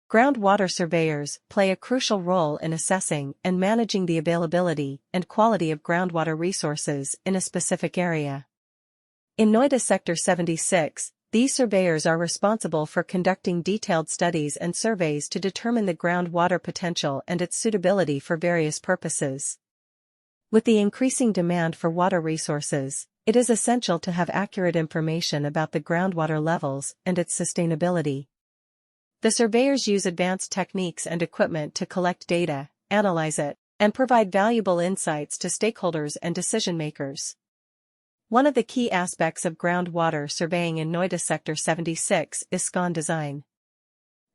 Groundwater surveyors play a crucial role in assessing and managing the availability and quality of groundwater resources in a specific area. In Noida Sector 76, these surveyors are responsible for conducting detailed studies and surveys to determine the groundwater potential and its suitability for various purposes. With the increasing demand for water resources, it is essential to have accurate information about the groundwater levels and its sustainability. The surveyors use advanced techniques and equipment to collect data, analyze it, and provide valuable insights to stakeholders and decision-makers. One of the key aspects of groundwater surveying in Noida Sector 76 is Scon design.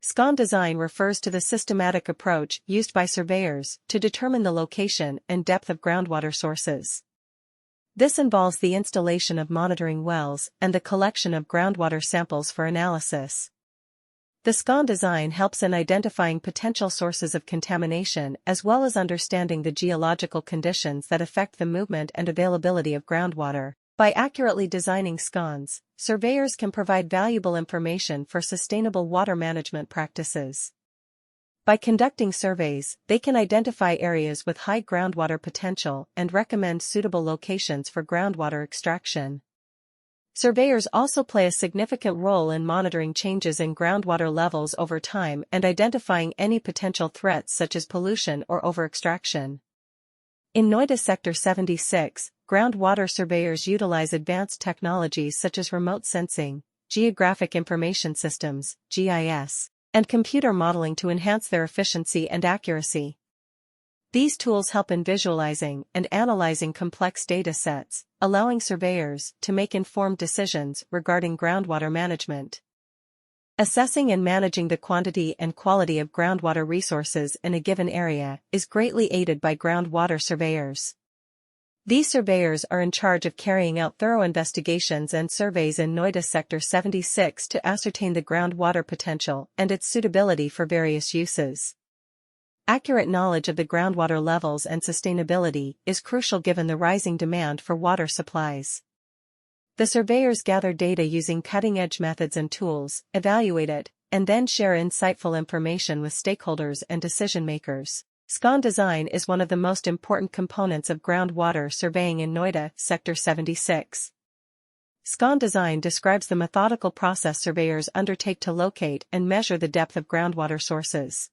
Scon design refers to the systematic approach used by surveyors to determine the location and depth of groundwater sources. This involves the installation of monitoring wells and the collection of groundwater samples for analysis. The Scon design helps in identifying potential sources of contamination as well as understanding the geological conditions that affect the movement and availability of groundwater. By accurately designing scons, surveyors can provide valuable information for sustainable water management practices. By conducting surveys, they can identify areas with high groundwater potential and recommend suitable locations for groundwater extraction. Surveyors also play a significant role in monitoring changes in groundwater levels over time and identifying any potential threats such as pollution or overextraction. In Noida Sector 76, groundwater surveyors utilize advanced technologies such as remote sensing, geographic information systems, GIS, and computer modeling to enhance their efficiency and accuracy. These tools help in visualizing and analyzing complex data sets, allowing surveyors to make informed decisions regarding groundwater management. Assessing and managing the quantity and quality of groundwater resources in a given area is greatly aided by groundwater surveyors. These surveyors are in charge of carrying out thorough investigations and surveys in Noida Sector 76 to ascertain the groundwater potential and its suitability for various uses. Accurate knowledge of the groundwater levels and sustainability is crucial given the rising demand for water supplies. The surveyors gather data using cutting-edge methods and tools, evaluate it, and then share insightful information with stakeholders and decision-makers. Scon design is one of the most important components of groundwater surveying in Noida Sector 76. Scon design describes the methodical process surveyors undertake to locate and measure the depth of groundwater sources.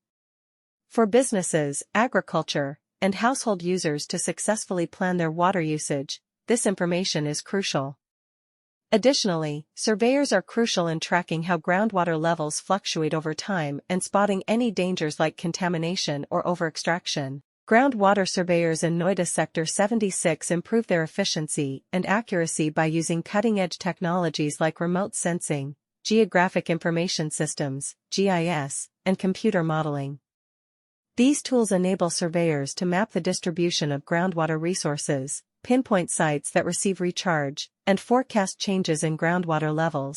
For businesses, agriculture, and household users to successfully plan their water usage, this information is crucial. Additionally, surveyors are crucial in tracking how groundwater levels fluctuate over time and spotting any dangers like contamination or overextraction. Groundwater surveyors in Noida Sector 76 improve their efficiency and accuracy by using cutting-edge technologies like remote sensing, geographic information systems, GIS, and computer modeling. These tools enable surveyors to map the distribution of groundwater resources, pinpoint sites that receive recharge, and forecast changes in groundwater levels.